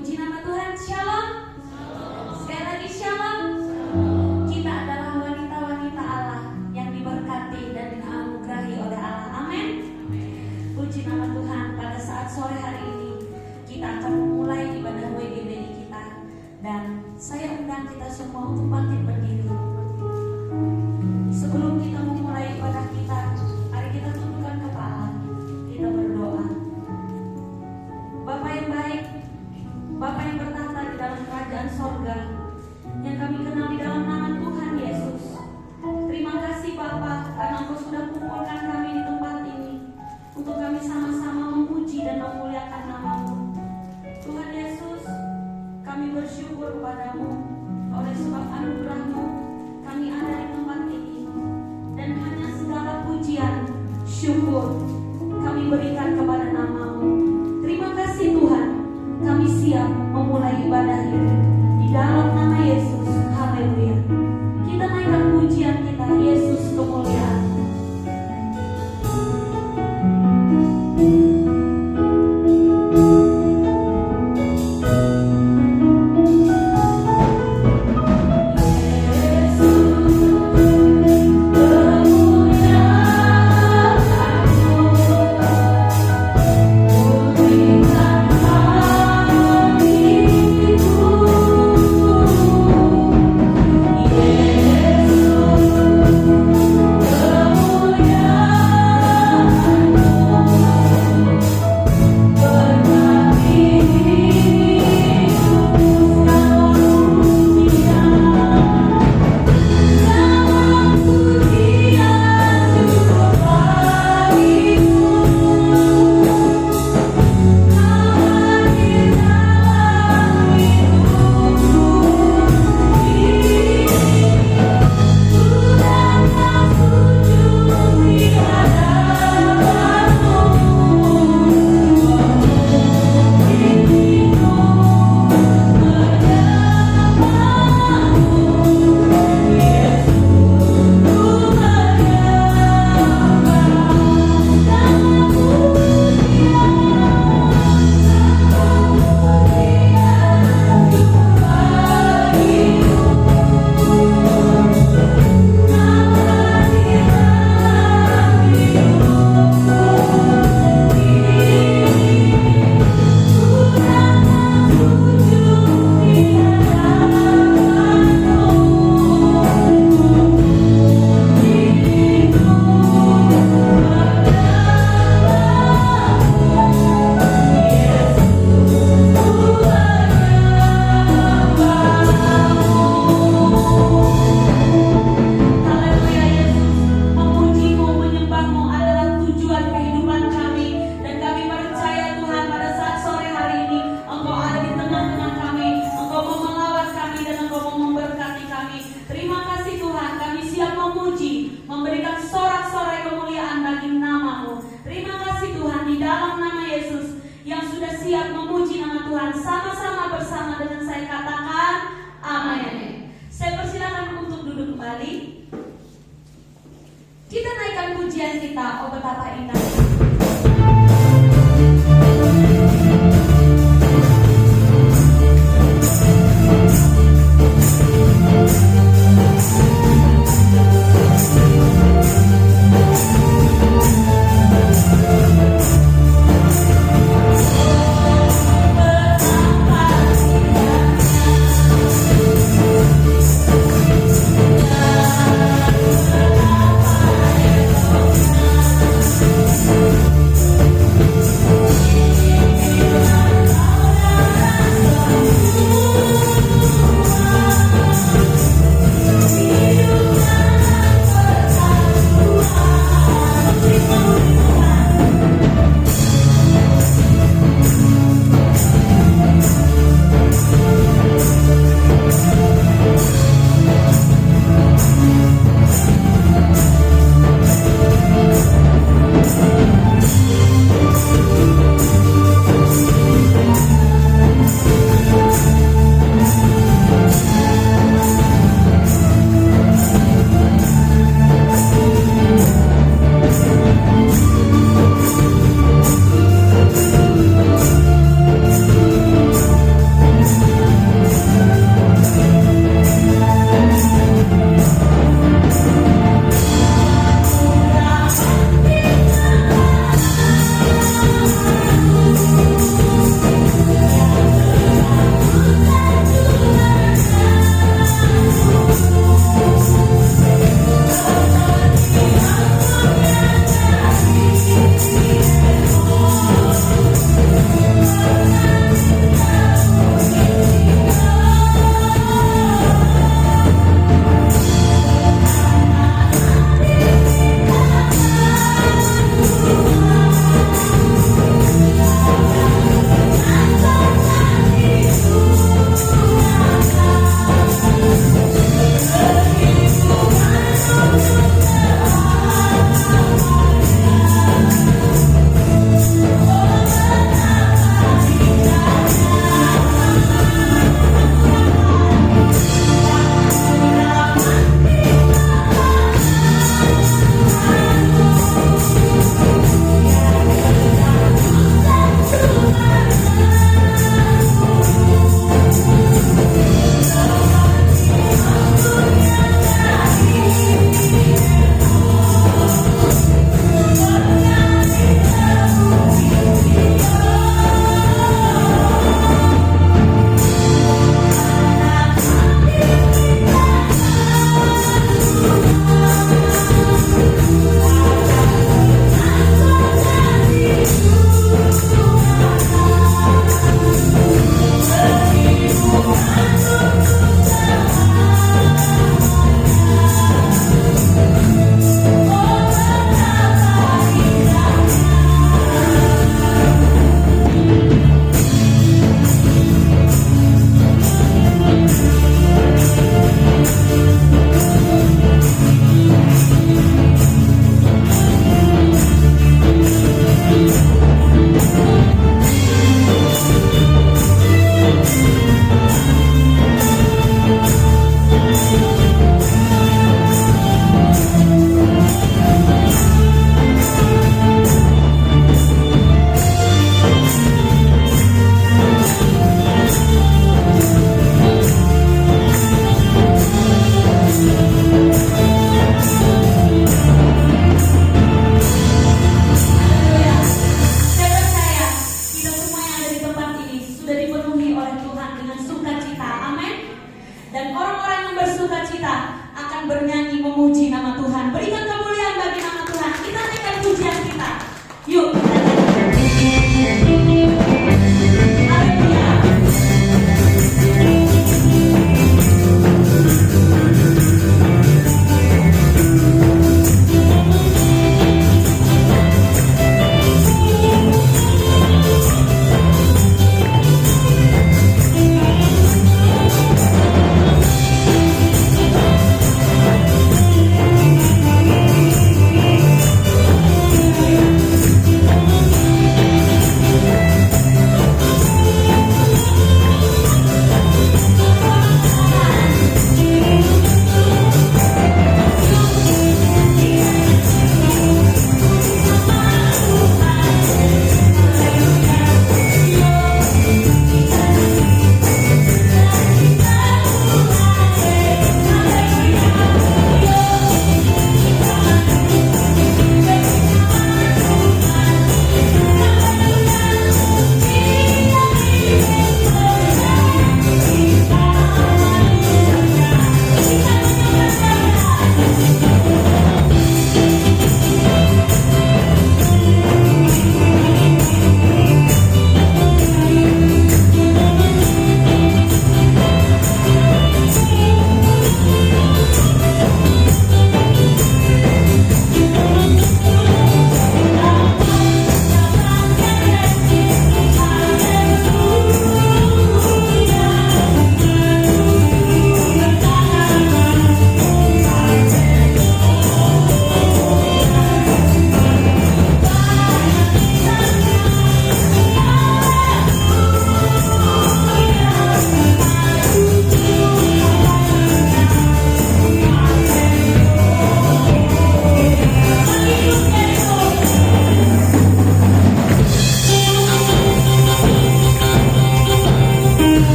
Puji nama Tuhan. Shalom. Sekali lagi shalom. Kita adalah wanita-wanita Allah yang diberkati dan dianugerahi oleh Allah. Amin. Puji nama Tuhan. Pada saat sore hari ini kita akan memulai ibadah WGBI kita, dan saya undang kita semua untuk bangkit berdiri. Sebelum kita memulai ibadah kita, mari kita tundukkan kepala, kita berdoa. Bapa yang baik, Bapa yang bertahta di dalam kerajaan sorga, yang kami kenal di dalam nama Tuhan Yesus. Terima kasih Bapa, karena Engkau sudah kumpulkan kami di tempat ini untuk kami sama-sama memuji dan memuliakan nama-Mu. Tuhan Yesus, kami bersyukur kepadamu oleh sebab anugerah-Mu kami ada di tempat ini, dan hanya segala pujian, syukur kami berikan kepada nama-Mu. Terima kasih Tuhan, kami siap memulai ibadah ini di dalam nama Yesus. Haleluya. Kita naikkan pujian kita, Yesus kemuliaan.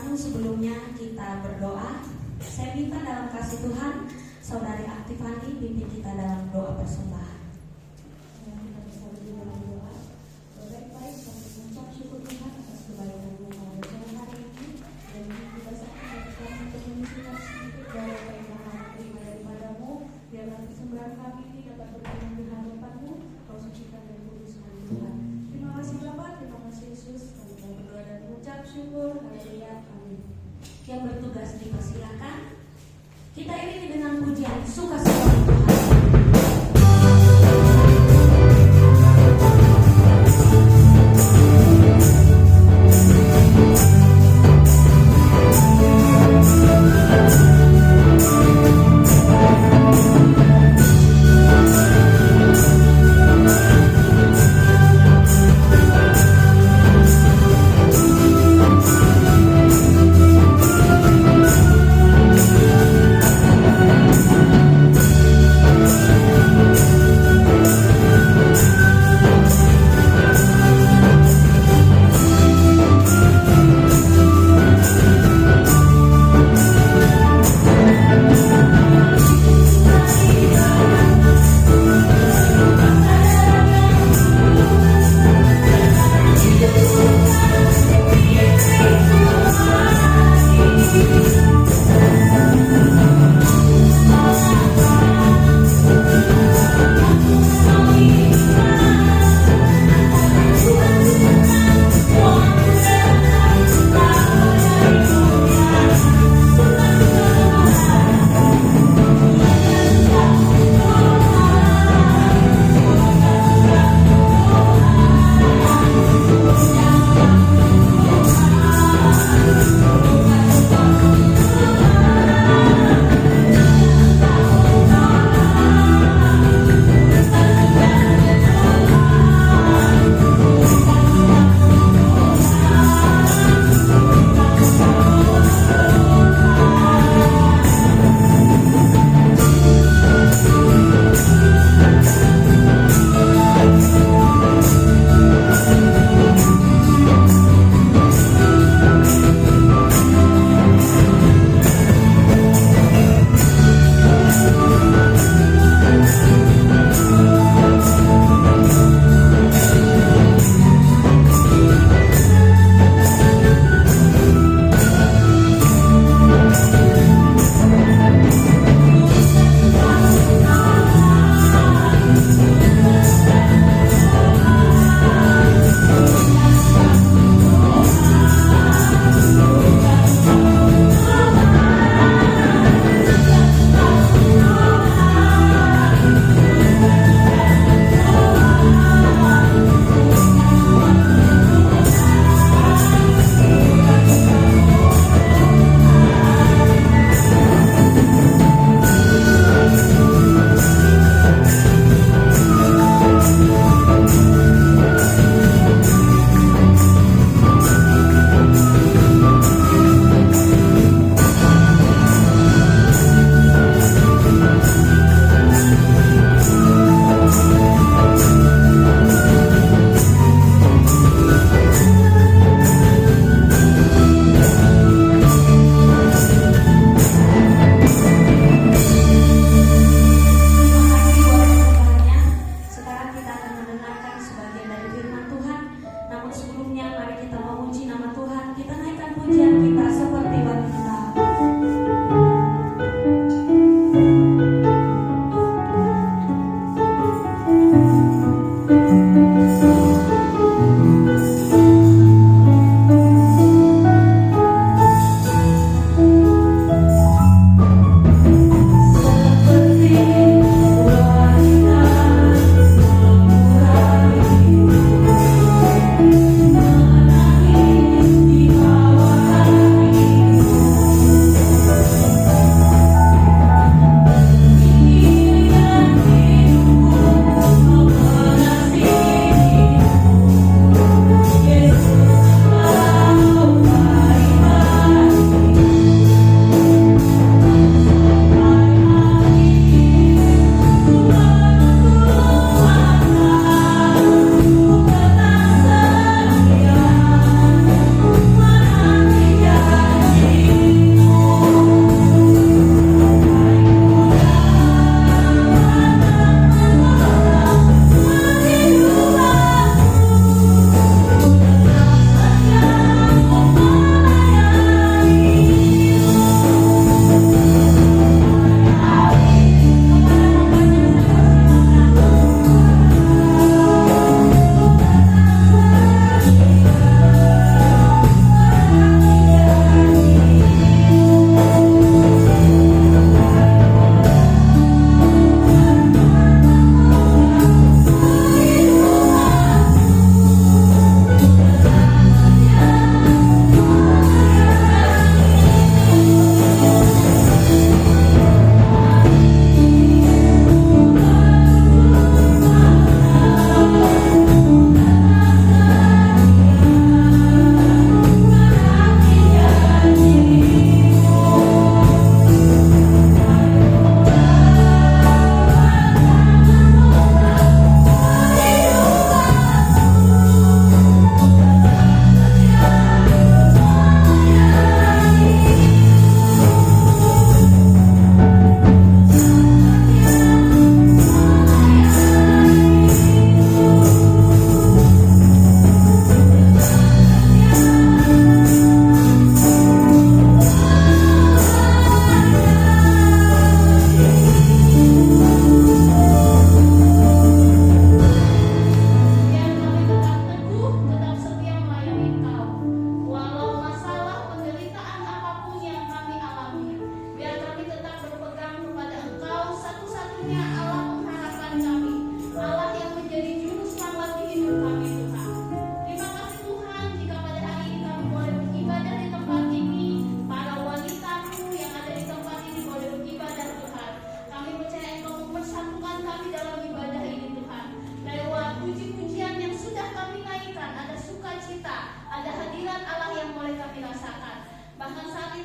Namun sebelumnya kita berdoa. Saya minta dalam kasih Tuhan, Saudari Aktifani pimpin kita dalam doa persembahan. Kita bersama di dalam doa. Baik-baik, kami mengucap syukur Tuhan atas kebaikan-Mu pada sore hari ini, dan kita sangat berdoa untuk mengisikan sedikit dari apa yang Maha terima daripada-Mu. Biarlah persembahan kami ini dapat berkenan di hadapan-Mu. Kau sucikan dan kuduskan Tuhan. Terima kasih Bapa, terima kasih Yesus. Kami telah berdoa dan mengucap syukur. Haleluya, amin. Yang bertugas dipersilakan. Kita iringi dengan pujian suka-suka Tuhan.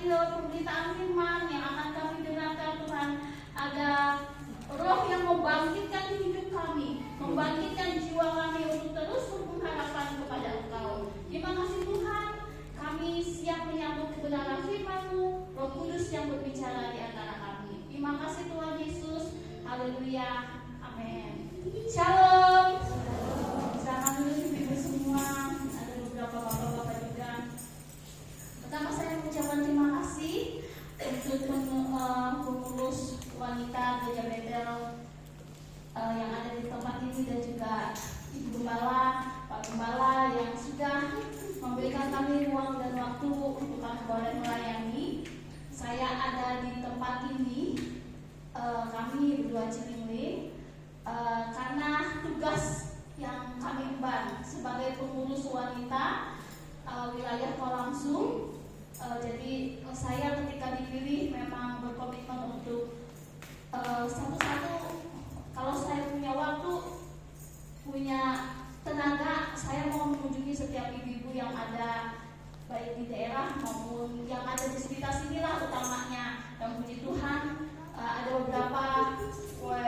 pemberitaan firman yang akan kami dengarkan Tuhan. Ada roh yang membangkitkan hidup kami, membangkitkan jiwa kami untuk terus berpengharapan kepada Engkau. Terima kasih Tuhan, kami siap menyambut kebenaran firman-Mu, Roh Kudus yang berbicara di antara kami. Terima kasih Tuhan Yesus. Haleluya. Amin. Shalom. Selamat dulu ibu semua. Ada beberapa bapak-bapak juga. Pertama saya mengucapkan terima kasih untuk pengurus wanita Gereja Betel yang ada di tempat ini, dan juga Ibu Gembala, Pak Gembala yang sudah memberikan kami ruang dan waktu untuk kami boleh melayani. Saya ada di tempat ini, kami berdua Cilingling, karena tugas yang kami emban sebagai pengurus wanita wilayah Kolangsung. Jadi saya ketika dipilih memang berkomitmen untuk satu-satu, kalau saya punya waktu, punya tenaga, saya mau mengunjungi setiap ibu-ibu yang ada baik di daerah maupun yang ada di sekitar sinilah utamanya. Dan puji Tuhan ada beberapa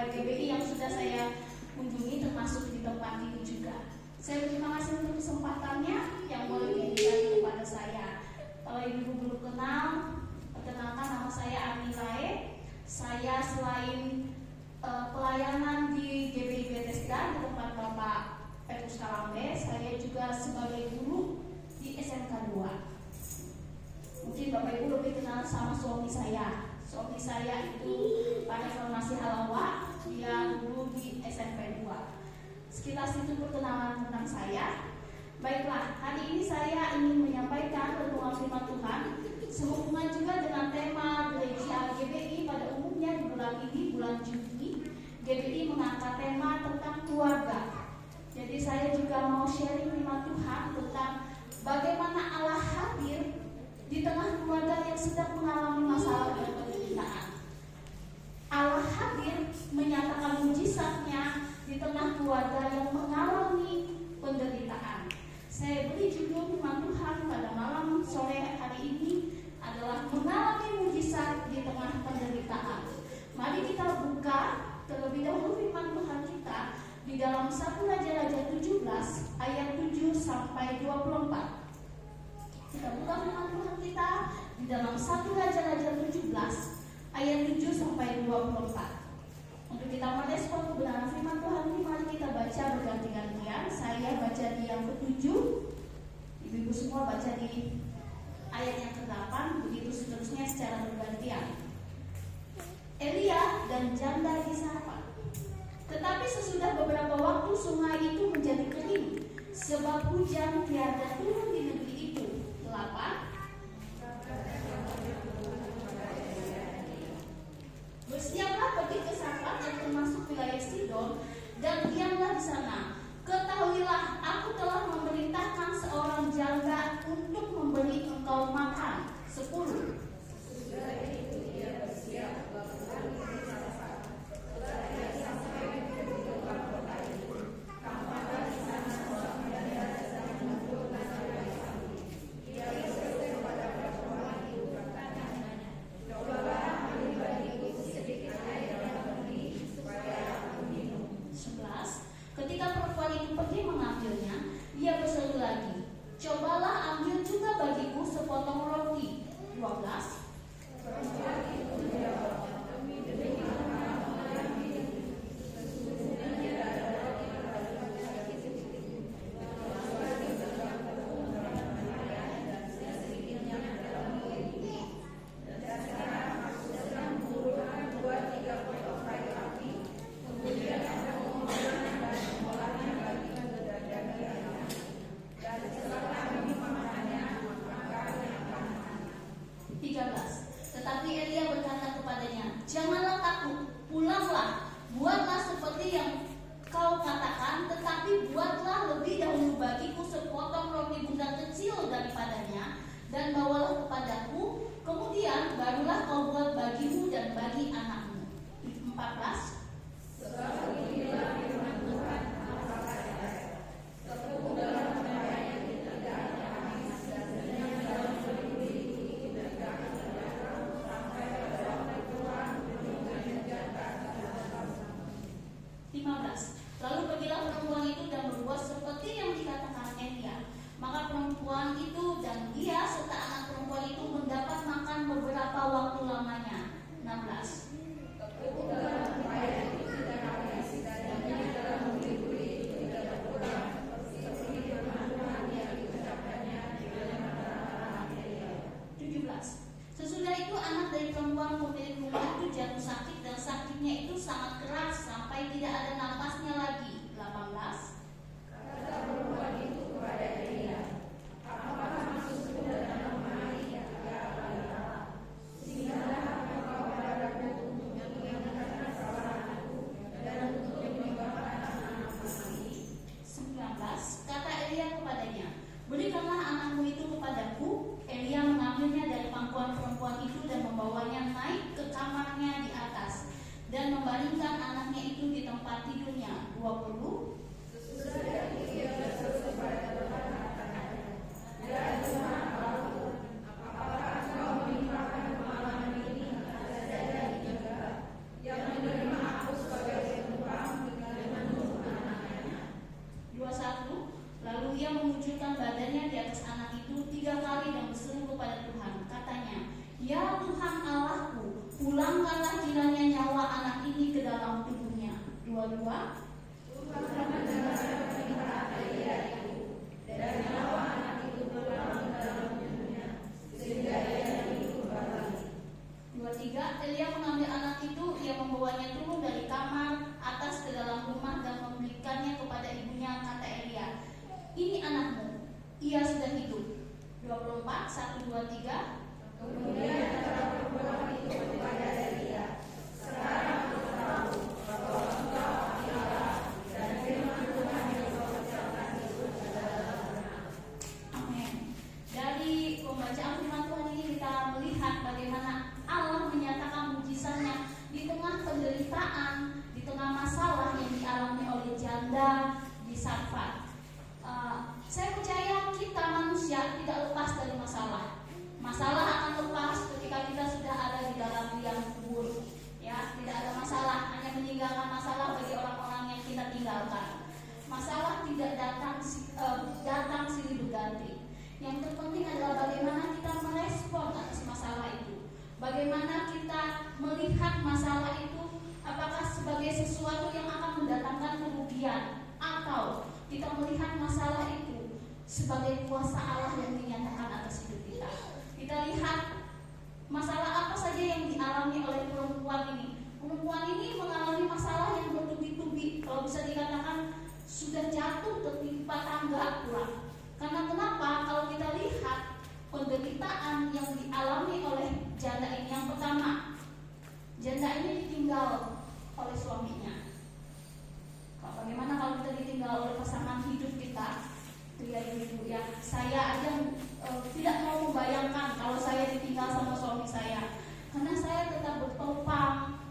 GBI yang sudah saya kunjungi termasuk di tempat ini juga. Saya terima kasih untuk kesempatannya yang boleh diberikan kepada saya. Kalau ibu belum kenal, perkenalkan, nama saya Ani Lae. Saya selain pelayanan di GBI Bethesda di tempat Bapak Petrus Kalambe, saya juga sebagai guru di SMK 2. Mungkin Bapak Ibu lebih kenal sama suami saya. Suami saya itu Pak Reformasi Halawa, dia guru di SMP 2. Sekilas itu perkenalan tentang saya. Baiklah, hari ini saya ingin menyampaikan renungan firman Tuhan sehubungan juga dengan tema gereja GBI pada umumnya di bulan ini, bulan Juni. GBI mengangkat tema tentang keluarga. Jadi saya juga mau sharing firman Tuhan tentang bagaimana Allah hadir di tengah keluarga yang sedang mengalami masalah dan penderitaan. Allah hadir menyatakan mujizatnya di tengah keluarga yang mengalami penderitaan. Saya beri judul firman Tuhan pada malam sore hari ini adalah mengalami mujizat di tengah penderitaan. Mari kita buka terlebih dahulu firman Tuhan kita di dalam 1 Raja-Raja 17 ayat 7 sampai 24. Kita buka firman Tuhan kita di dalam 1 Raja-Raja 17 ayat 7 sampai 24. Untuk kita merespon kebenaran firman Tuhan ini, mari kita baca berganti-gantian. Saya baca di yang ke-7, ibu-ibu semua baca di ayat yang ke-8, begitu seterusnya secara bergantian. Elia dan janda di Sarepta. Tetapi sesudah beberapa waktu sungai itu menjadi kering, sebab hujan tiada turun di negeri itu. 8. Bersiaplah pergi ke Sarepta yang termasuk wilayah Sidon, dan diamlah di sana. Ketahuilah, aku telah memerintahkan seorang janda untuk memberi engkau makan. 10. Ketika perempuan itu pergi mengambilnya, ia berseru lagi, cobalah ambil juga bagiku sepotong roti. 12. Tetapi Elia berkata kepadanya, janganlah takut, pulanglah, buatlah seperti yang kau katakan, tetapi buatlah lebih dahulu bagiku sepotong roti bundar kecil daripadanya, dan bawalah kepadaku, kemudian barulah kau buat bagimu dan bagi anakmu. 14. perempuan pemilik rumah itu jatuh sakit dan sakitnya itu sangat keras sampai tidak ada napasnya lagi. 18. Kata perempuan itu kepada Elia, apakah maksudmu datang kemari ya Allah? Sehinggalah engkau kepadaku untuk mengingatkan kesalahanku dan untuk menyebabkan anak-anakku mati. 19. Kata Elia kepadanya, berikanlah anakmu itu kepadaku. Elia mengambilnya dari pangkuan perempuan itu dan membawanya naik ke kamarnya di atas dan membaringkan anaknya itu di tempat tidurnya. 20. Sesudah itu ia berseru kepada Tuhan katanya, ya Tuhan Allahku, apakah engkau menimpakan pengalaman ini kepada saya juga yang menerima aku sebagai penumpang dengan menuntut anaknya? 21. Lalu ia memunculkan badannya di atas anak itu 3 kali dan berseru kepada Tuhan. Katanya, ya Tuhan Allahku, pulangkanlah kiranya nyawa anak ini ke dalam tubuhnya. 22. Tuhan mendengarkan permintaan Elia itu, dan nyawa anak itu pulang ke dalam tubuhnya, sehingga ia hidup kembali. 23. Elia mengambil anak itu, ia membawanya turun dari kamar atas ke dalam rumah dan memberikannya kepada ibunya. Kata Elia, ini anakmu, ia sudah hidup. 24. 1, 2, 3. Kemudian kata perempuan itu kepada Elia, sekarang aku tahu bahwa engkau adalah dan firman Tuhan yang kau ucapkan itu adalah benar. Amin. Dari pembacaan firman Tuhan ini kita melihat bagaimana Allah menyatakan mujizatnya di tengah penderitaan, di tengah masalah yang dialami oleh janda di Sarfat. Saya percaya kita manusia tidak lepas dari masalah. Masalah akan lepas ketika kita sudah ada di dalam liang kubur. Ya, tidak ada masalah, hanya meninggalkan masalah bagi orang-orang yang kita tinggalkan. Masalah tidak datang silih berganti. Yang terpenting adalah bagaimana kita merespon atas masalah itu. Bagaimana kita melihat masalah itu, apakah sebagai sesuatu yang akan mendatangkan kerugian, atau kita melihat masalah itu sebagai kuasa Allah yang dinyatakan atas hidup kita. Kita lihat masalah apa saja yang dialami oleh perempuan ini. Perempuan ini mengalami masalah yang bertubi-tubi, kalau bisa dikatakan sudah jatuh tertimpa tangga pula. Karena kenapa? Kalau kita lihat penderitaan yang dialami oleh janda ini, yang pertama, janda ini ditinggal oleh suaminya. Bagaimana kalau kita ditinggal oleh pasangan hidup kita? Pria ibu ya, saya aja tidak mau membayangkan kalau saya ditinggal sama suami saya, karena saya tetap bertopang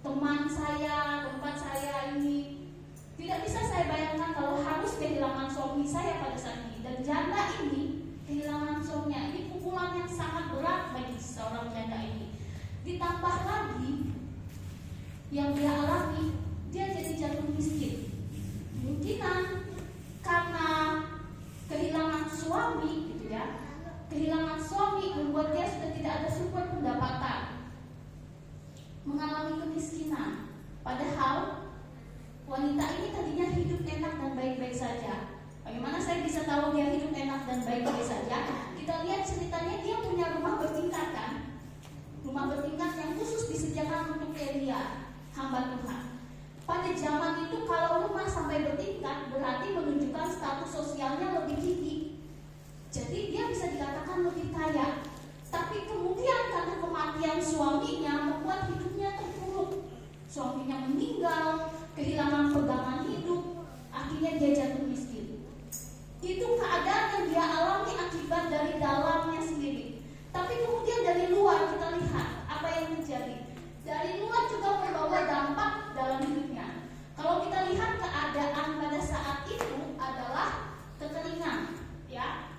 teman saya, tempat saya ini. Tidak bisa saya bayangkan kalau harus kehilangan suami saya pada saat ini. Dan janda ini kehilangan suaminya, ini pukulan yang sangat berat bagi seorang janda ini. Ditambah lagi yang dia alami, dia jadi jatuh miskin. Kemungkinan karena kehilangan suami, gitu ya, kehilangan suami membuat dia sudah tidak ada sumber pendapatan, mengalami kemiskinan. Padahal wanita ini tadinya hidup enak dan baik-baik saja. Bagaimana saya bisa tahu dia hidup enak dan baik-baik saja? Kita lihat ceritanya, dia punya rumah bertingkat kan, rumah bertingkat yang khusus disediakan untuk Elia, hamba Tuhan. Pada zaman itu kalau rumah sampai bertingkat berarti menunjukkan status sosialnya lebih tinggi. Jadi dia bisa dikatakan lebih kaya. Tapi kemudian karena kematian suaminya membuat hidupnya terpuruk. Suaminya meninggal, kehilangan pegangan hidup, akhirnya dia jatuh miskin. Itu keadaan yang dia alami akibat dari dalamnya sendiri. Tapi kemudian dari luar kita lihat apa yang terjadi. Dari luar juga membawa dampak dalam hidupnya. Kalau kita lihat keadaan pada saat itu adalah kekeringan, ya,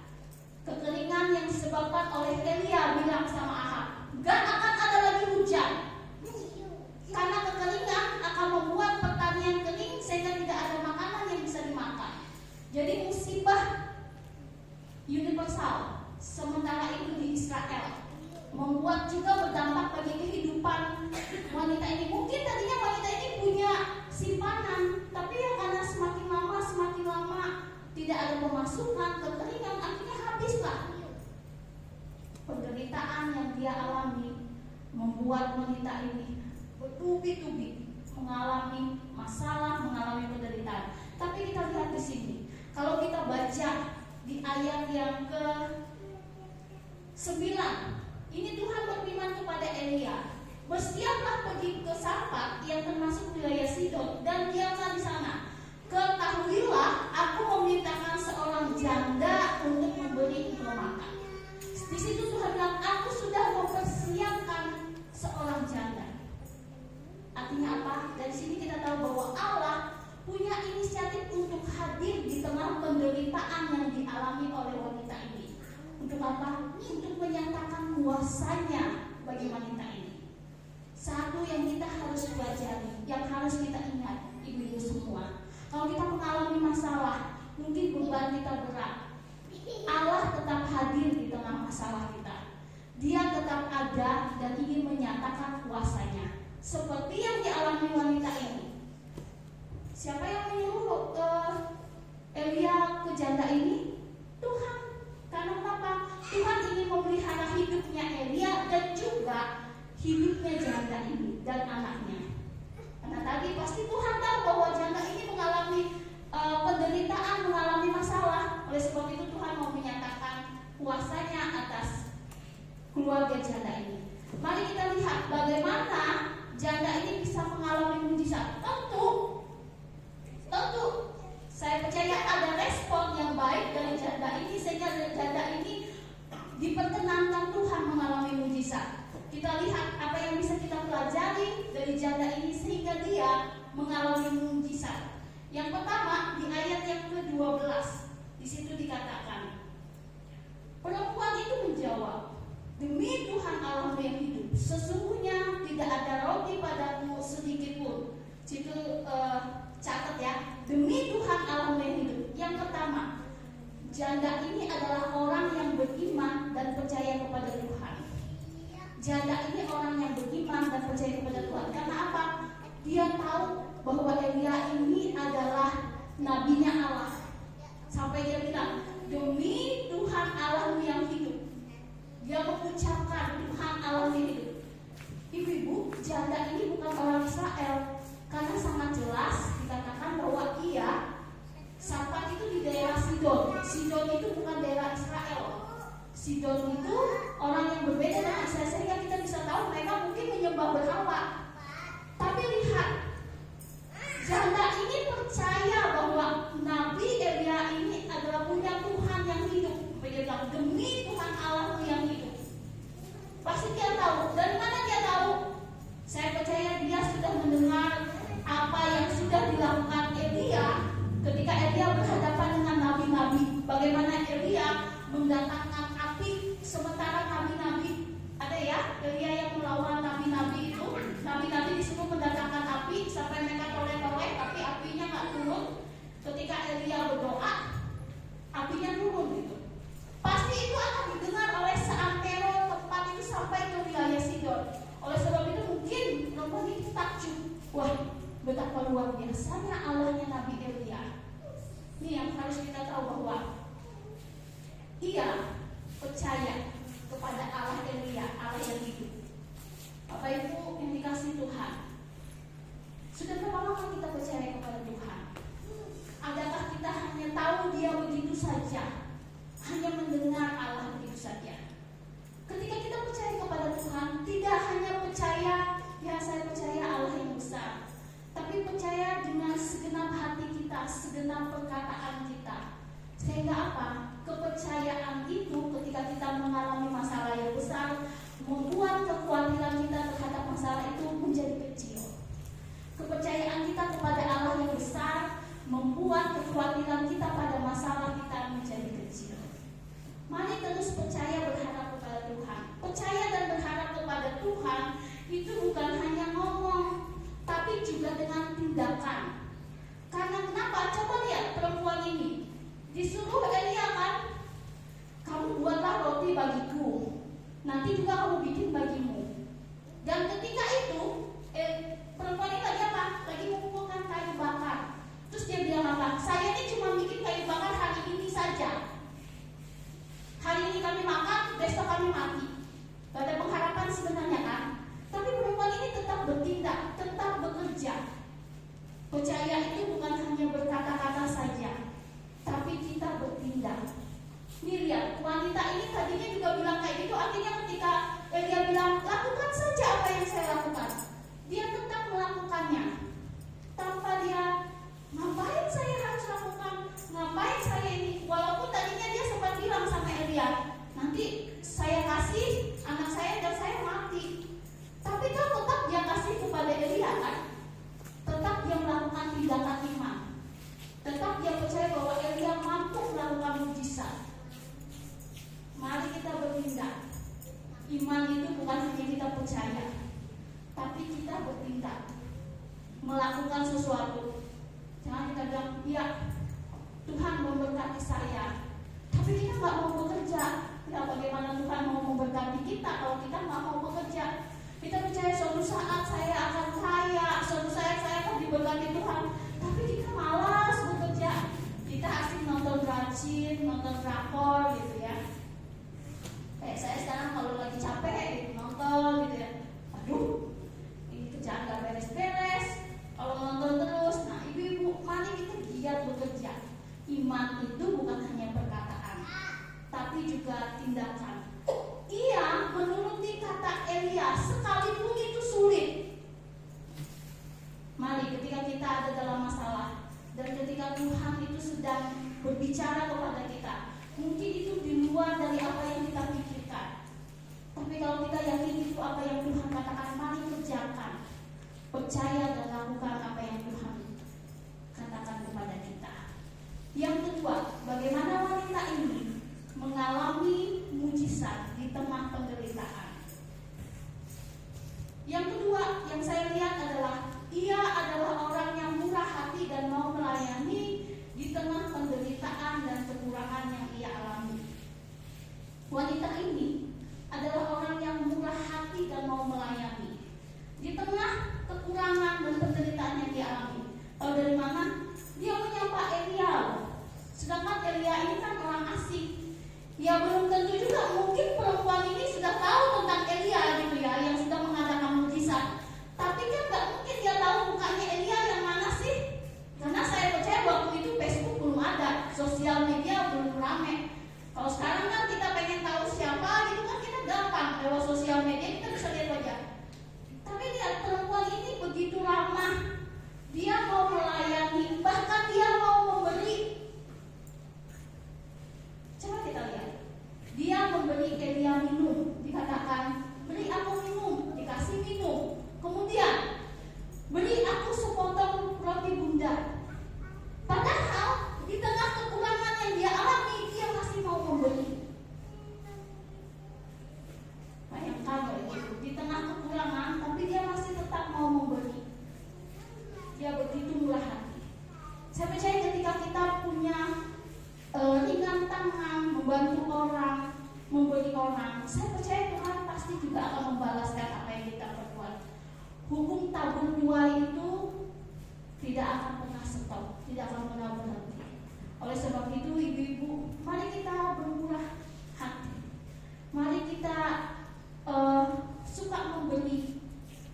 kekeringan yang disebabkan oleh Elia bilang sama Ahab, gak akan ada lagi hujan, karena kekeringan akan membuat pertanian kering sehingga tidak ada makanan yang bisa dimakan. Jadi musibah universal sementara itu di Israel membuat juga berdampak bagi kehidupan wanita ini. Mungkin tadinya wanita ini punya simpanan, tapi ya karena semakin lama tidak ada pemasukan, kekeringan, akhirnya habislah. Penderitaan yang dia alami membuat wanita ini bertubi-tubi mengalami masalah, mengalami penderitaan. Tapi kita lihat di sini, kalau kita baca di ayat yang ke-9, ini Tuhan berfirman kepada Elia, "Bersiaplah pergi ke Sarfat yang termasuk wilayah Sidon dan diamlah di sana. Ketahuilah, aku memerintahkan seorang janda untuk memberi engkau makan." Di situ Tuhan bilang, "Aku sudah mempersiapkan seorang janda." Artinya apa? Dari sini kita tahu bahwa Allah punya inisiatif untuk hadir di tengah penderitaan yang dialami oleh wanita ini. Untuk apa? Untuk menyatakan kuasanya bagi wanita ini. Satu yang kita harus pelajari, yang harus kita ingat, ibu-ibu semua, kalau kita mengalami masalah, mungkin beban kita berat, Allah tetap hadir di tengah masalah kita. Dia tetap ada dan ingin menyatakan kuasanya, seperti yang dialami wanita ini. Siapa yang menyuruh Elia ke janda ini? Tuhan. Karena apa? Tuhan ingin memelihara hidupnya Elia dan juga hidupnya janda ini dan anaknya. Karena tadi pasti Tuhan tahu bahwa janda ini mengalami penderitaan, mengalami masalah. Oleh sebab itu Tuhan mau menyatakan kuasanya atas keluarga janda ini. Mari kita lihat bagaimana janda ini bisa mengalami mujizat. Tentu saya percaya ada respon yang baik dari janda ini, sehingga janda ini diperkenankan Tuhan mengalami mujizat. Kita lihat apa yang bisa kita pelajari dari janda ini sehingga dia mengalami mujizat. Yang pertama di ayat yang ke-12, di situ dikatakan, perempuan itu menjawab, "Demi Tuhan Allahmu yang hidup, sesungguhnya tidak ada roti padaku sedikit pun." Situ catat ya, demi Tuhan Allahmu yang hidup. Yang pertama, janda ini adalah orang yang beriman dan percaya kepada Tuhan. Janda ini orang yang beriman dan percaya kepada Tuhan. Karena apa? Dia tahu bahwa Elia ini adalah nabinya Allah. Sampai dia bilang, "Demi Tuhan Allahmu yang hidup." Dia mengucapkan Tuhan Allahmu yang hidup. Ibu-ibu, janda ini bukan orang Israel. Karena sangat jelas dikatakan bahwa Sarfat itu di daerah Sidon. Sidon itu bukan daerah Israel. Sidon itu orang yang berbeda dengan Israel, sehingga kita bisa tahu mereka mungkin menyembah berhala. Tapi lihat, janda ini percaya bahwa Nabi Elia ini adalah punya Tuhan yang hidup. Dia bilang, "Demi Tuhan Allahmu yang hidup." Pasti dia tahu. Dari mana dia tahu? Saya percaya dia sudah mendengar apa yang sudah dilakukan Elia ketika Elia berhadapan dengan nabi-nabi. Bagaimana Elia mendatangkan api, sementara nabi-nabi ada ya, Elia yang melawan nabi-nabi itu. Nabi-nabi disuruh mendatangkan api sampai mereka toleh-toleh, tapi apinya nggak turun. Ketika Elia berdoa, apinya turun gitu. Pasti itu akan didengar oleh seantero tempat itu sampai ke wilayah Sidon. Oleh sebab itu mungkin perempuan itu takjub. Wah, betapa luar biasanya Allahnya Nabi Elia. Ini yang harus kita tahu bahwa ia percaya kepada Allah Elia, Allah yang hidup. Bapak Ibu yang dikasih Tuhan, sudah berapa lama kita percaya kepada Tuhan? Adakah kita hanya tahu Dia begitu saja, hanya mendengar Allah begitu saja? Ketika kita percaya kepada Tuhan, tidak hanya percaya, ya saya percaya Allah yang besar, tapi percaya dengan segenap hati kita, segenap perkataan kita. Sehingga apa? Kepercayaan itu ketika kita mengalami masalah yang besar, membuat kekhawatiran kita terhadap masalah itu menjadi kecil. Kepercayaan kita kepada Allah yang besar membuat kekhawatiran kita pada masalah kita menjadi kecil. Mari terus percaya berharap kepada Tuhan. Percaya dan berharap kepada Tuhan itu bukan hanya ngomong, tapi juga dengan tindakan. Karena kenapa? Coba lihat perempuan ini. Disuruh Elia kan, "Kamu buatlah roti bagiku, nanti juga kamu bikin bagimu." Dan ketika itu perempuan ini tadi apa? Lagi mengumpulkan kayu bakar. Terus dia bilang apa? "Saya ini cuma bikin kayu bakar hari ini saja. Hari ini kami makan, besok kami mati." Gak ada pengharapan sebenarnya kan? Iman itu bukan hanya kita percaya, tapi kita bertindak, melakukan sesuatu. Jangan kita bilang, ya Tuhan memberkati saya, tapi kita nggak mau bekerja. Ya bagaimana Tuhan mau memberkati kita kalau kita nggak mau bekerja? Kita percaya suatu saat saya akan kaya, suatu saat saya akan diberkati Tuhan, tapi kita malas bekerja. Kita asik nonton rajin, nonton drakor gitu ya. Kayak saya sekarang kalau lagi capek gitu, nonton gitu ya. Aduh, ini kerjaan gak beres-beres. Kalau nonton terus, nah ibu-ibu, mari kita giat bekerja. Iman itu bukan hanya perkataan, tapi juga tindakan. Ia menuruti kata Elia sekalipun itu sulit. Mari ketika kita ada dalam masalah dan ketika Tuhan itu sedang berbicara kepada kita, mungkin itu di luar dari apa yang kita pikirkan, tapi kalau kita yakin itu apa yang Tuhan katakan, mari kerjakan. Percaya dan lakukan apa yang Tuhan katakan kepada kita. Yang kedua, bagaimana wanita ini mengalami mujizat di tengah penderitaan. Yang kedua yang saya lihat adalah ia adalah orang yang murah hati dan mau melayani di tengah penderitaan dan kekurangan yang ia alami. Wanita ini adalah orang yang murah hati dan mau melayani di tengah kekurangan dan penderitaan yang dia alami. Tahu dari mana? Dia menyapa Elia. Sedangkan Elia ini kan orang asing. Ya belum tentu juga, mungkin perempuan ini sudah tahu tentang Elia gitu ya, yang sudah mengadakan mujizat. Tapi kan nggak mungkin dia tahu mukanya Elia yang mana sih? Karena saya percaya waktu itu Facebook belum ada, sosial media belum rame. Kalau sekarang kan kita pengen tahu siapa gitu kan kita gampang lewat sosial media, kita bisa lihat wajah. Tapi lihat perempuan ini begitu ramah, dia mau melayani, bahkan dia mau memberi. Coba kita lihat, dia memberi Elia minum, dikatakan beri aku minum, dikasih minum. Kemudian beri aku sepotong roti bundar. Padahal di tengah kekurangan yang dia alami, dia masih mau memberi. Bayangkan itu, di tengah kekurangan, tapi dia masih tetap mau memberi. Dia begitu murah hati. Saya percaya ketika kita punya ringan tangan, membantu orang, memberi orang, saya percaya Tuhan pasti juga akan membalaskan apa yang kita perbuat. Hukum tabur tuai itu tidak akan pernah stop, tidak akan pernah berhenti. Oleh sebab itu ibu-ibu, mari kita bermurah hati. Mari kita suka memberi.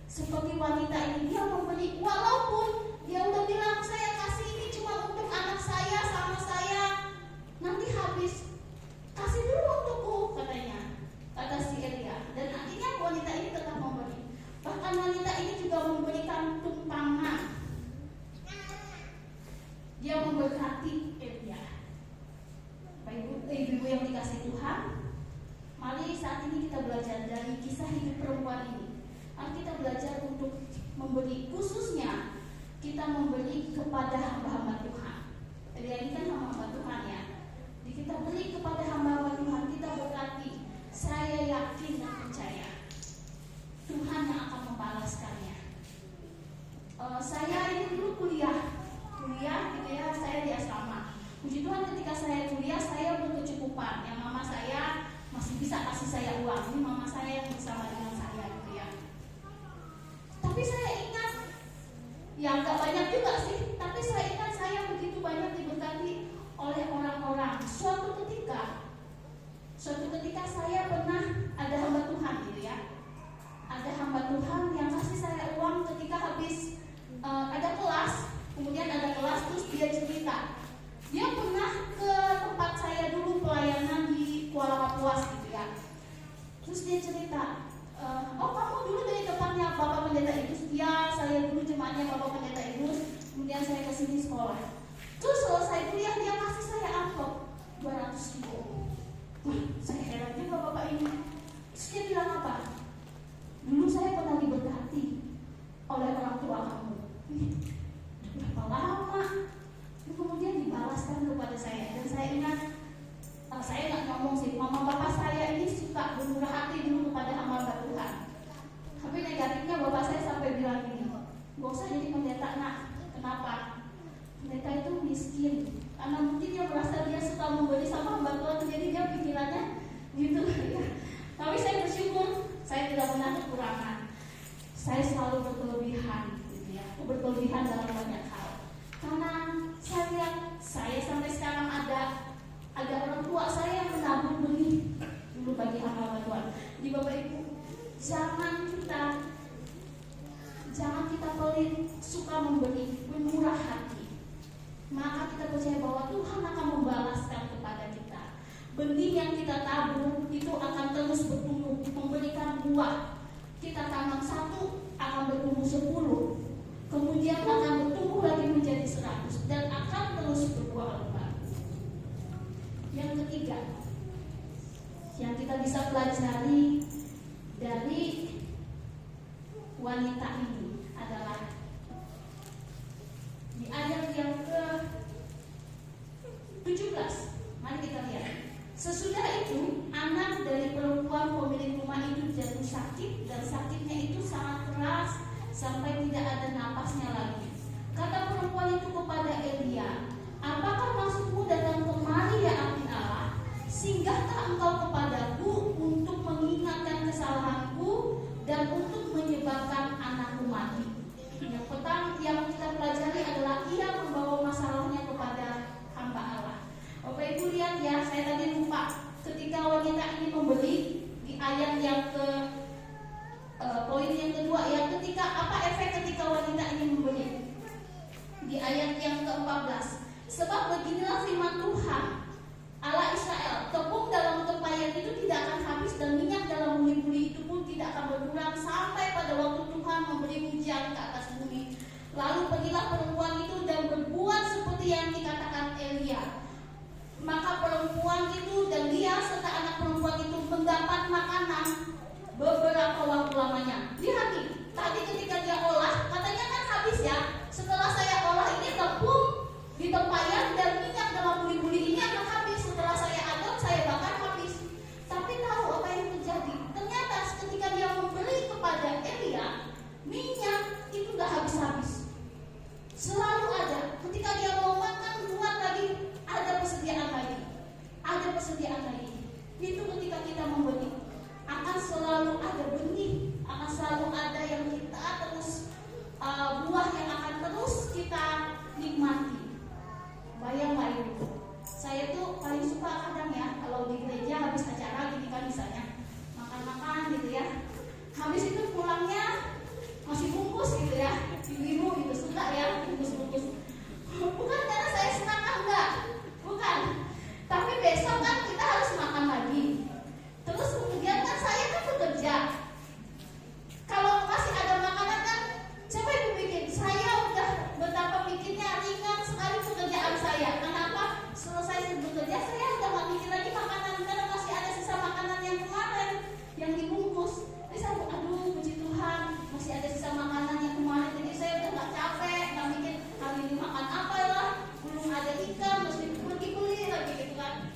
Seperti wanita ini, dia memberi walaupun dia udah bilang saya kasih ini cuma untuk anak saya sama saya, nanti habis, kasih dulu untukku katanya, kata si Elia. Dan akhirnya wanita ini tetap memberi. Bahkan wanita ini juga memberikan tumpangan. Dia memberkati Elia. Ibu-ibu yang dikasih Tuhan, mari saat ini kita belajar dari kisah hidup perempuan ini. Mari kita belajar untuk memberi, khususnya kita memberi kepada hamba-hamba Tuhan. Elia ini kan hamba-hamba Tuhan ya. Jadi kita beri kepada hamba-hamba Tuhan, kita berkati. Saya yakin dan percaya Tuhan yang akan membalaskannya. Saya ini dulu kuliah gitu ya, saya di asrama. Puji Tuhan ketika saya kuliah saya berkecukupan. Yang mama saya masih bisa kasih saya uang. Ini mama saya yang bersama dengan saya gitu ya. Tapi saya ingat, ya nggak banyak juga sih, tapi saya ingat saya begitu banyak diberkati oleh orang-orang. Suatu ketika saya pernah ada hamba Tuhan gitu ya. Ada hamba Tuhan yang kasih saya uang ketika habis ada kelas, kemudian ada kelas terus dia cerita. Dia pernah ke tempat saya dulu pelayanan di Kuala Kapuas gitu ya. Terus dia cerita, oh kamu dulu dari tempatnya Bapak Pendeta Idrus? Ya, saya dulu jemaatnya Bapak Pendeta Idrus. Kemudian saya kesini sekolah. Terus selesai kuliah dia kasih saya amplop 200.000. Wah, saya heran juga Bapak ini. Terus dia bilang apa? Dulu saya pernah diberkati oleh orang tua kamu. Berapa lama? Kemudian dibalaskan kepada saya. Dan saya ingat, saya nggak ngomong sih, mama bapak saya ini suka bermurah hati dulu kepada tidak pernah kekurangan. Saya selalu berkelebihan, gitu ya. Berkelebihan dalam banyak hal. Karena saya sampai sekarang ada orang tua saya yang menabung benih dulu bagi hamba Tuhan. Di Bapak Ibu, jangan kita pelit, suka memberi, bermurah hati. Maka kita percaya bahwa Tuhan akan membalaskan kepada kita. Benih yang kita tabur itu akan terus bertumbuh, memberikan buah. Kita tanam 1 akan bertumbuh 10, kemudian akan bertumbuh lagi menjadi 100 dan akan terus berbuah lebat. Yang ketiga, yang kita bisa pelajari dari wanita ini adalah di ayat yang ke-17. Mari kita lihat. Sesudah itu, anak dari perempuan pemilik rumah itu jatuh sakit, dan sakitnya itu sangat keras sampai tidak ada napasnya lagi. Kata perempuan itu kepada Elia, "Apakah maksudmu datang kemari, ya abdi Allah? Singgahkah engkau kepadaku untuk mengingatkan kesalahanku dan untuk menyebabkan anakku mati?" Yang pertama yang kita pelajari adalah ia membawa masalahnya kepada hamba Allah. Bapak Ibu lihat ya, saya tadi lupa. Ketika wanita ini membeli di ayat yang poin yang kedua ya, apa efek ketika wanita ini membeli? Di ayat yang ke-14. Sebab beginilah firman Tuhan Allah Israel, tepung dalam tempayan itu tidak akan habis dan minyak dalam buli-buli itu pun tidak akan berkurang sampai pada waktu Tuhan memberi hujan ke atas bumi. Lalu pergilah perempuan itu dan berbuat seperti yang dikatakan Elia. Maka perempuan itu dan dia serta anak perempuan itu mendapat makanan beberapa waktu lamanya. Lihat nih, tadi ketika dia olah, katanya kan habis ya. Setelah saya olah ini tepung di tempayan dan minyak dalam buli-buli ini akan habis. Setelah saya adon, saya bakar habis. Tapi tahu apa yang terjadi? Ternyata ketika dia memberi kepada Elia, minyak itu udah habis-habis. Selalu ada. Ketika dia mau makan, buat lagi, ada persediaan lagi. Ada persediaan lagi. Itu ketika kita memberi, akan selalu ada benih, akan selalu ada yang kita terus buah yang akan terus kita nikmati. Bayang-bayang. Saya tuh paling suka kadang ya, kalau di gereja habis acara gini kan misalnya makan-makan gitu ya. Habis itu pulangnya masih bungkus gitu ya. Ibu-ibu gitu suka ya bungkus-bungkus. Bukan karena saya senang, enggak. Bukan. Tapi besok kan kita harus makan lagi. Terus kemudian kan saya kan bekerja. Kalau masih ada makanan kan siapa yang bikin? Saya udah betapa bikinnya ringan sekali pekerjaan saya. Kenapa? Selesai bekerja saya udah gak bikin lagi makanan karena masih ada sisa makanan yang kemarin yang dibungkus. Jadi saya aduh puji Tuhan masih ada sisa makanan yang kemarin. Jadi saya udah gak capek gak mikir hari ini makan apa lah. Belum ada ikan mesti pergi beli lagi gitu kan.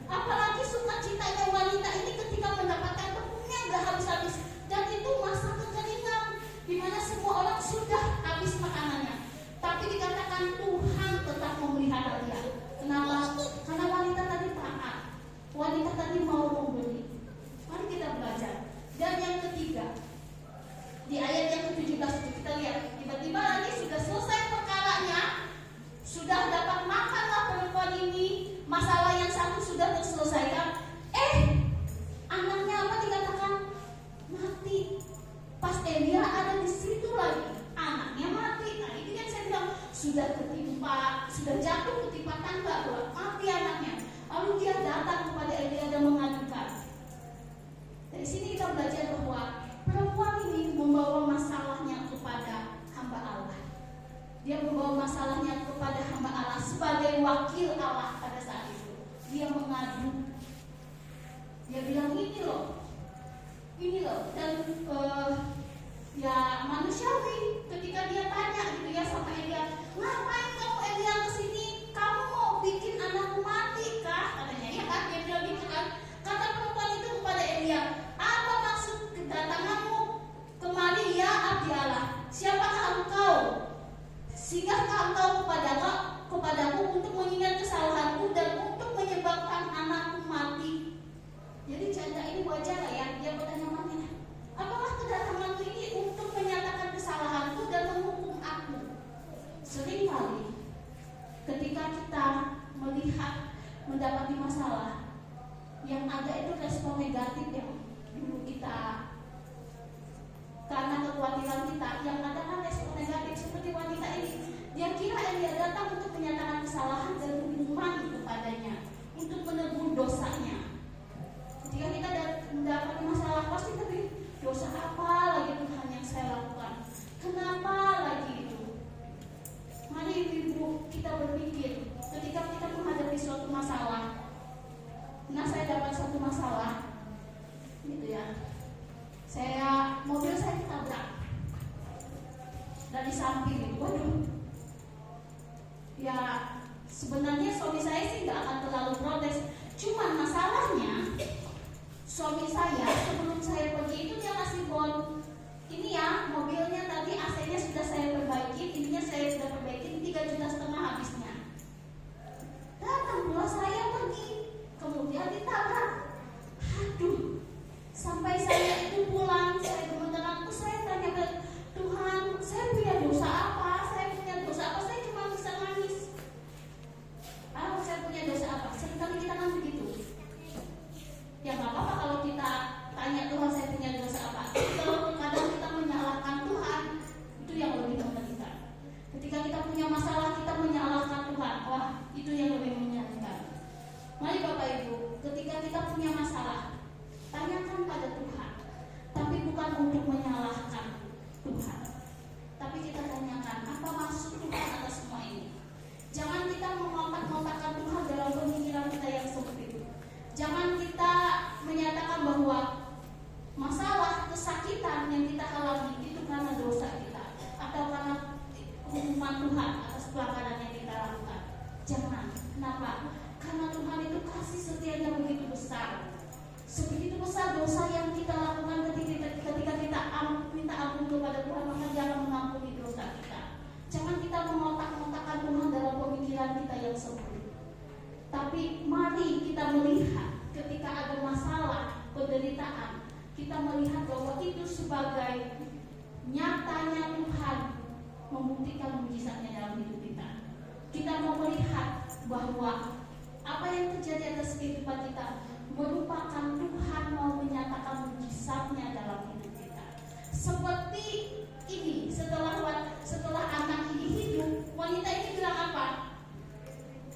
Apalagi sukacitanya wanita ini ketika mendapatkan tepungnya udah habis-habis. Dan itu masa kekeringan di mana semua orang sudah habis makanannya. Tapi dikatakan Tuhan tetap memelihara dia. Kenapa? Karena wanita tadi taat. Wanita tadi mau memberi. Mari kita belajar. Dan yang ketiga, di ayat yang ke-17 itu kita lihat, tiba-tiba lagi sudah selesai perkaranya, sudah dapat makanlah perempuan ini, masalah yang satu sudah terselesaikan. Anaknya apa dikatakan? Mati. Pas Elia ada di situ lagi, anaknya mati. Nah itu yang saya bilang, sudah ketimpa, sudah jatuh ketimpa tangga, mati anaknya. Lalu dia datang kepada Elia dan mengadukan. Dari sini kita belajar bahwa perempuan ini membawa masalahnya kepada hamba Allah. Dia membawa masalahnya kepada hamba Allah sebagai wakil Allah pada saat itu. Dia mengadu. Dia bilang ini loh, dan ya manusiawi ketika dia tanya gitu ya sama Elia, ngapain kamu Elia kesini? Kamu mau bikin anakku mati kah? Katanya ya kan, dia bilang gitu kan. Kata perempuan itu kepada Elia, apa maksud kedatanganmu kemari ya abdi Allah? Siapakah engkau? Singgahkah engkau kepadaku untuk mengingat kesalahanku dan untuk menyebabkan anakku mati? Jadi janda ini wajar lah ya, dia bertanya mati. Apa dosa apa lagi Tuhan yang saya lakukan? Kenapa lagi itu? Mari ibu kita berpikir ketika kita menghadapi suatu masalah. Nah, saya dapat satu masalah, gitu ya. Mobil saya ditabrak dari samping itu. Waduh, ya sebenarnya suami saya sih nggak akan terlalu protes. Cuman masalahnya suami saya sebelum saya pergi itu dia kasih bon. Ini ya mobilnya tadi AC-nya sudah saya perbaiki, ininya saya sudah perbaiki, 3,5 juta habisnya. Datang pula saya pergi, kemudian ditabrak. Aduh, sampai saya itu pulang, saya gemeteran, saya tanya ke Tuhan, saya punya dosa apa? Saya cuma bisa nangis. Saya punya dosa apa? Seringkali kita kan begitu. Ya nggak apa-apa kalau kita tanya Tuhan saya punya dosa apa. Kalau kadang kita menyalahkan Tuhan, itu yang lebih mengerikan. Ketika kita punya masalah kita menyalahkan Tuhan, wah itu yang lebih menyakitkan. Mari Bapak Ibu, ketika kita punya masalah, tanyakan pada Tuhan, tapi bukan untuk menyalahkan Tuhan, tapi kita tanyakan apa maksud Tuhan atas semua ini. Jangan kita mengontak-kontakkan Tuhan dalam pemikiran kita yang sempit. Jangan kita menyatakan bahwa masalah kesakitan yang kita alami itu karena dosa kita atau karena hukuman Tuhan atas pelanggaran yang kita lakukan. Jangan. Kenapa? Karena Tuhan itu kasih setianya begitu besar. Sebegitu besar dosa yang kita lakukan ketika kita minta ampun kepada Tuhan, maka Dia akan mengampuni dosa kita. Jangan kita mengotak-ngotakkan Tuhan dalam pemikiran kita yang sempit. Tapi mari kita melihat ketika ada masalah, penderitaan, kita melihat bahwa itu sebagai nyatanya Tuhan membuktikan mujizatnya dalam hidup kita. Kita mau melihat bahwa apa yang terjadi atas kehidupan kita merupakan Tuhan mau menyatakan mujizatnya dalam hidup kita. Seperti ini, setelah anak ini hidup, wanita ini bilang apa?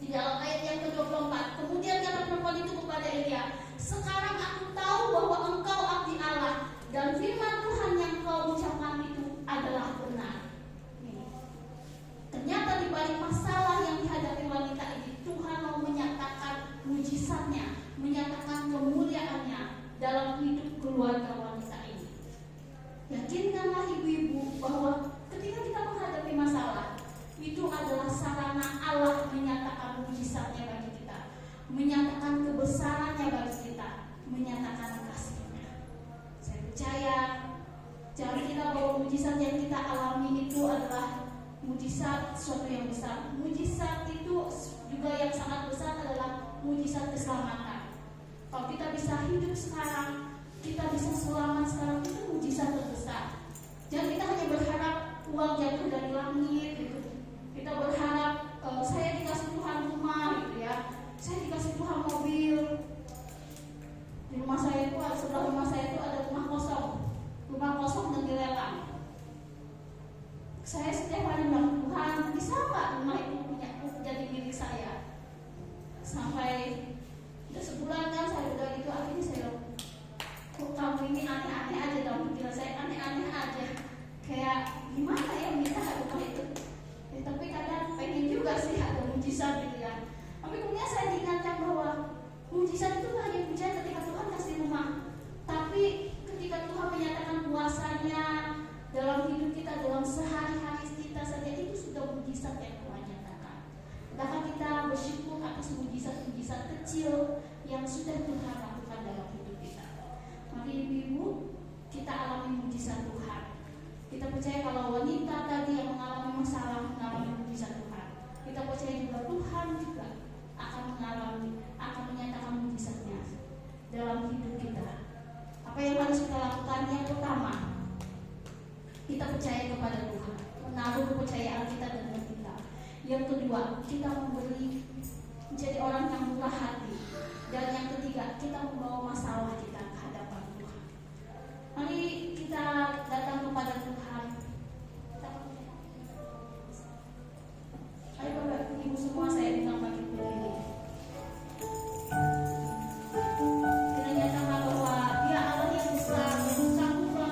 Di dalam ayat yang ke-24, kemudian kata perempuan itu kepada Elia, sekarang aku tahu bahwa engkau abdi Allah dan firman Tuhan yang kau ucapkan itu adalah benar. Ternyata di balik masalah yang dihadapi wanita ini, Tuhan mau menyatakan mujizatnya, menyatakan kemuliaannya dalam hidup keluarga wanita ini. Yakinkanlah ibu-ibu bahwa ketika kita menghadapi masalah, itu adalah sarana Allah menyatakan mujizatnya bagi kita, menyatakan kebesarannya bagi kita, menyatakan kasih-Nya. Saya percaya jangan kita bahwa mujizat yang kita alami itu adalah mujizat sesuatu yang besar. Mujizat itu juga yang sangat besar adalah mujizat keselamatan. Kalau kita bisa hidup sekarang, kita bisa selamat sekarang, itu mujizat terbesar. Jangan kita hanya berharap uang jatuh dari langit gitu. Kita berharap saya dikasih Tuhan rumah gitu ya, saya dikasih Tuhan mobil. Di rumah saya itu, sebelah rumah saya itu ada rumah kosong dan dilelang. Saya setiap hari bilang, Tuhan bisa nggak rumah itu jadi milik saya? Sampai udah sebulan kan saya udah gitu, akhirnya saya kok kamu ini aneh-aneh aja dalam pikiran saya, aneh-aneh aja. Kayak gimana ya minta rumah itu? Ya, tapi kadang pengen juga sih ada mujizat gitu ya. Tapi kemudian saya diingatkan bahwa mujizat itu hanya mujizat ketika Tuhan kasih rumah. Tapi ketika Tuhan menyatakan kuasanya dalam hidup kita, dalam sehari-hari kita saja, itu sudah mujizat yang Tuhan nyatakan. Maka kita bersyukur atas mujizat-mujizat kecil yang sudah Tuhan lakukan dalam hidup kita. Mari ibu-ibu, kita alami mujizat Tuhan. Kita percaya kalau wanita tadi yang mengalami masalah mengalami mujizat Tuhan, kita percaya juga Tuhan juga akan menyatakan mujizatnya dalam hidup kita. Apa yang harus kita lakukan? Yang pertama, kita percaya kepada Tuhan, menaruh kepercayaan kita dengan kita. Yang kedua, kita memberi, menjadi orang yang murah hati. Dan yang ketiga, kita membawa masalah kita ke hadapan Tuhan. Mari kita datang kepada Tuhan. Ayo Bapak Ibu semua, saya bilang bagi begini. Kita nyatakan bahwa Dia Allah yang besar, yang sanggup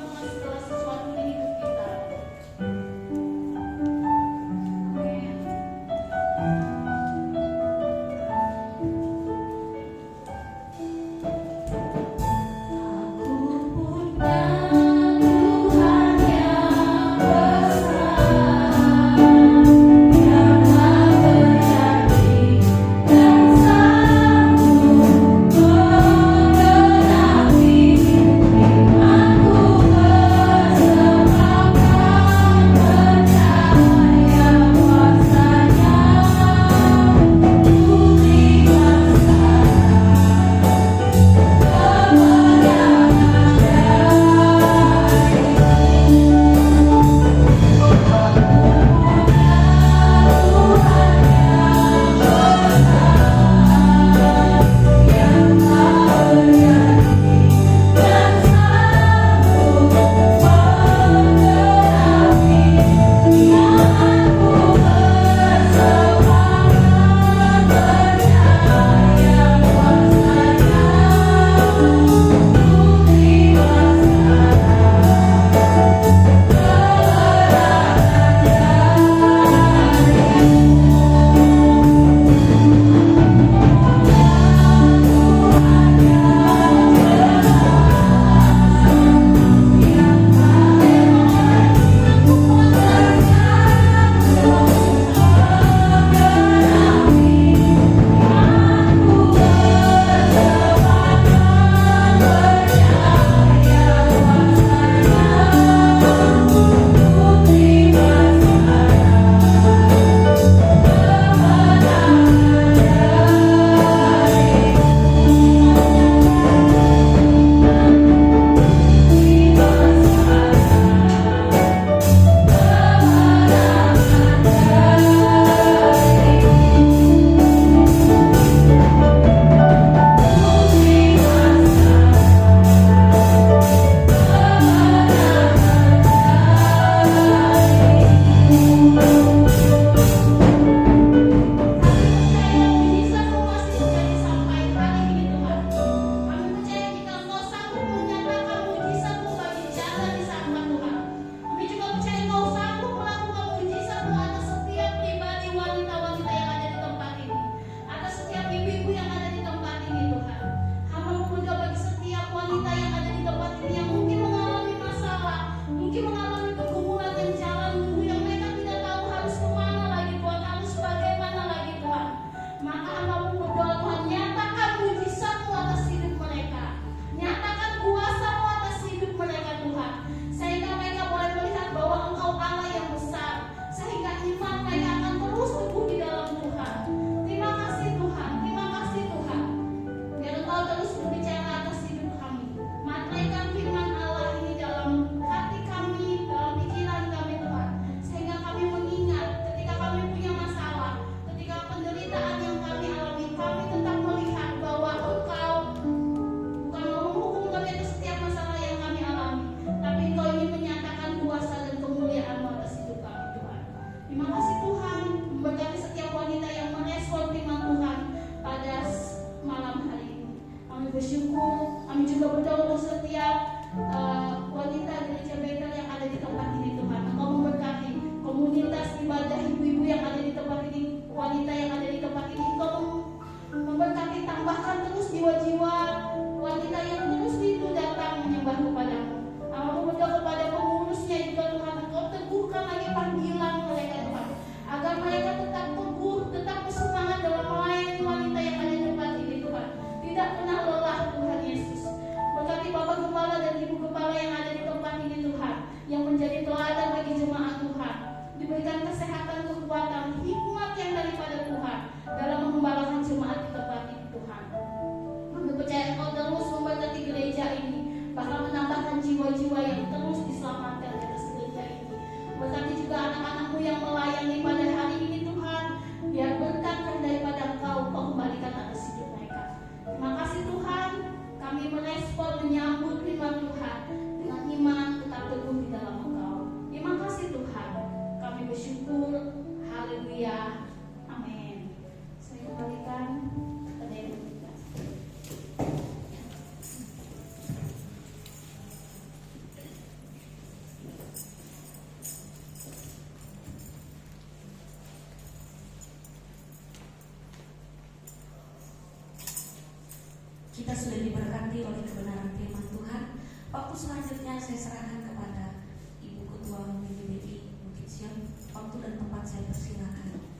kita sudah diberkati oleh kebenaran firman Tuhan. Waktu selanjutnya saya serahkan kepada Ibu Ketua GBI Bukit Sion. Waktu dan tempat saya persilakan.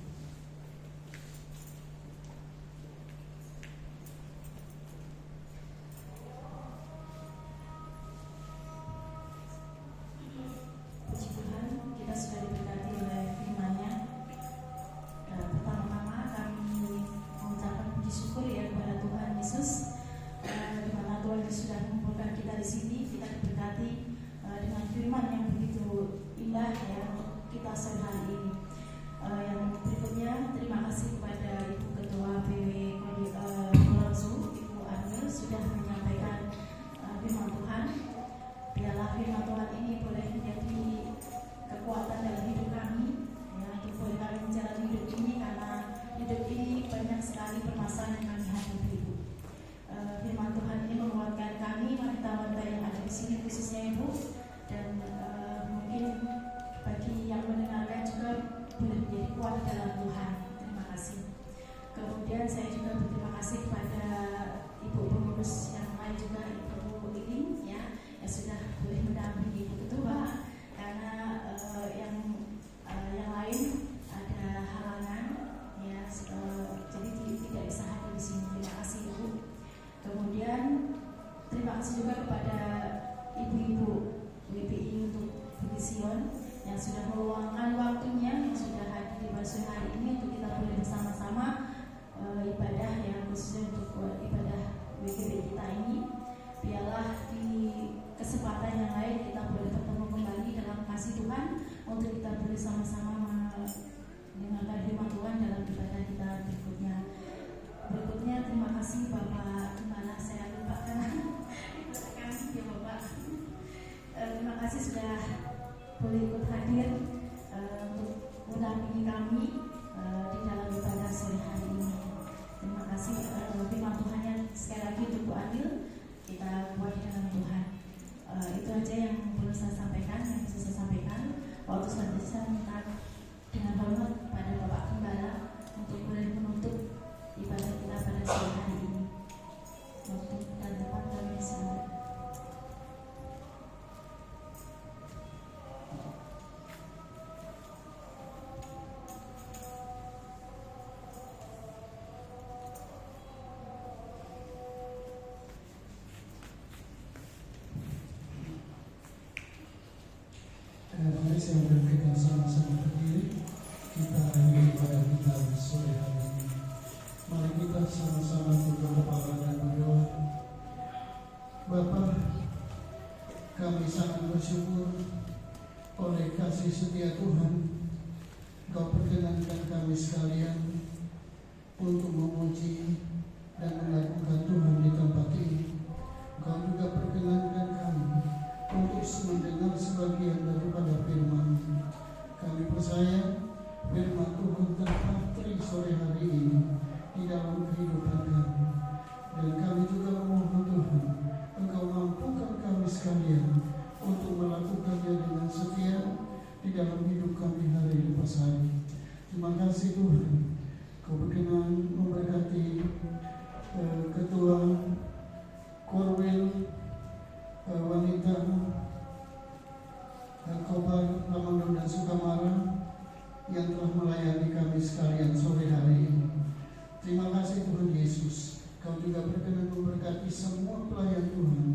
Puji Tuhan, kita sudah diberkati oleh firman-Nya. Pertama-tama kami mengucapkan puji syukur ya kepada Tuhan Yesus, di mana Tuhan sudah mengumpulkan kita di sini. Kita diberkati dengan firman yang begitu indah ya untuk kita sehari ini. Yang berikutnya, terima kasih kepada Ibu Ketua PW Kolonsu, Ibu Anil sudah menyampaikan firman Tuhan. Biarlah firman Tuhan ini boleh menjadi kekuatan dalam hidup kami, ya, untuk boleh kami menjalani hidup ini, karena hidup ini banyak sekali permasalahan yang kami hadapi. Firman Tuhan ini menguatkan kami wanita-wanita yang ada di sini, khususnya Ibu, dan mungkin bagi yang mendengarkan juga boleh menjadi kuat dalam Tuhan. Terima kasih. Kemudian saya juga berterima kasih kepada Ibu pengurus yang lain juga, Ibu Iling ya, yang sudah boleh mendampingi Ibu Ketua, karena yang lain ada halangan ya, jadi tidak bisa hadir di sini. Terima kasih Ibu. Kemudian terima kasih juga kepada ibu-ibu WPI untuk Bukit Sion yang sudah meluangkan waktunya, yang sudah hadir di sore hari ini untuk kita boleh bersama-sama ibadah yang khususnya untuk ibadah WGB kita ini. Biarlah di kesempatan yang lain kita boleh bertemu kembali dalam kasih Tuhan, untuk kita boleh sama-sama mendengarkan firman Tuhan dalam ibadah kita berikutnya. Terima kasih Bapak, dimana saya lupa karena ibadah kami ya Bapak. Terima kasih sudah boleh ikut hadir untuk mendampingi kami di dalam ibadah sore hari ini. Terima kasih firman Tuhan yang sekali lagi untuk Bu Adil, kita kuat dalam Tuhan. Itu aja yang perlu saya sampaikan, yang bisa saya sampaikan. Waktu selanjutnya saya minta dengan hormat pada Bapak Gembala untuk boleh menutup ibadah kita pada sore hari ini. Waktu dan tempat kami disana. Mari silakan kita sama-sama berdiri. Kita akhiri ibadah kita sore hari ini. Mari kita sama-sama tunduk kepala dan berdoa. Bapa, kami sangat bersyukur oleh kasih setia Tuhan. Kau perkenankan kami sekalian untuk memuji dan melakukan Tuhan di tempat ini. Kau juga perkenankan kami untuk mendengar sebagian daripada firman. Kami percaya firman Tuhan terpatri sore hari ini di dalam kehidupan kami. Dan kami juga memohon Tuhan, Engkau mampukan kami sekalian untuk melakukannya dengan setia di dalam hidup kami hari lepas hari. Terima kasih Tuhan, Kau berkenan memberkati Ketua Korwil wanita Kobar Ramandon dan Sukamara yang telah melayani kami sekalian sore hari ini. Terima kasih Tuhan Yesus, Kau juga berkenan memberkati semua pelayan Tuhan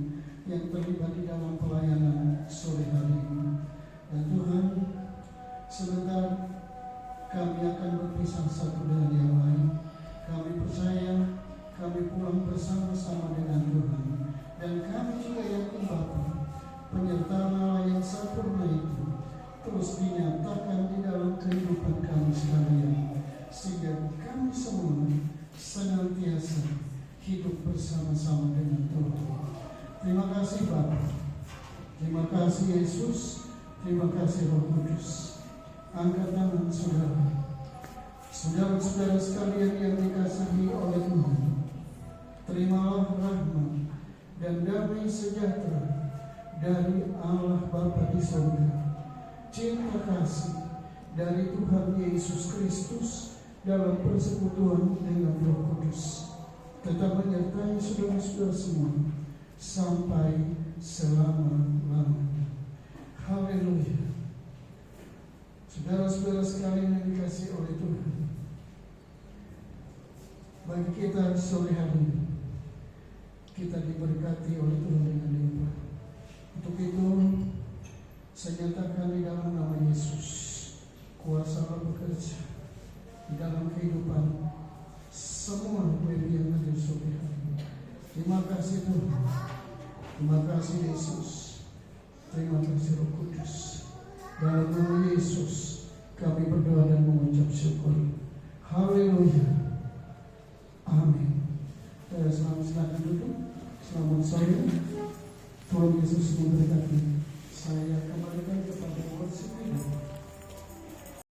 yang terlibat di dalam pelayanan sore hari ini. Dan Tuhan, sebentar kami akan berpisah satu dengan yang lain. Kami percaya kami pulang bersama-sama dengan Tuhan. Dan kami juga yakin Bapa, penyertaan Allah yang sempurna itu terus dinyatakan di dalam kehidupan kami sekalian, sehingga kami semua senantiasa hidup bersama-sama dengan Tuhan. Terima kasih Bapa, terima kasih Yesus, terima kasih Roh Kudus. Angkat tangan saudara, saudara-saudara sekalian yang dikasihi oleh Tuhan. Terimalah rahmat dan damai sejahtera dari Allah Bapa di surga, cinta kasih dari Tuhan Yesus Kristus dalam persekutuan dengan Roh Kudus, tetap menyertai saudara-saudara semua sampai selama-lamanya. Haleluya. Saudara-saudara sekalian yang dikasihi oleh Tuhan, bagi kita sore hari ini, kita diberkati oleh Tuhan dengan limpah. Untuk itu, saya nyatakan di dalam nama Yesus, kuasa Allah bekerja di dalam kehidupan semua pribadi yang hadir sore hari ini. Terima kasih Tuhan, terima kasih Yesus, terima kasih Roh Kudus. Dalam nama Yesus kami berdoa dan mengucap syukur. Haleluya. Amin. Selamat silakan duduk. Selamat sore. Tuhan Yesus memberkati.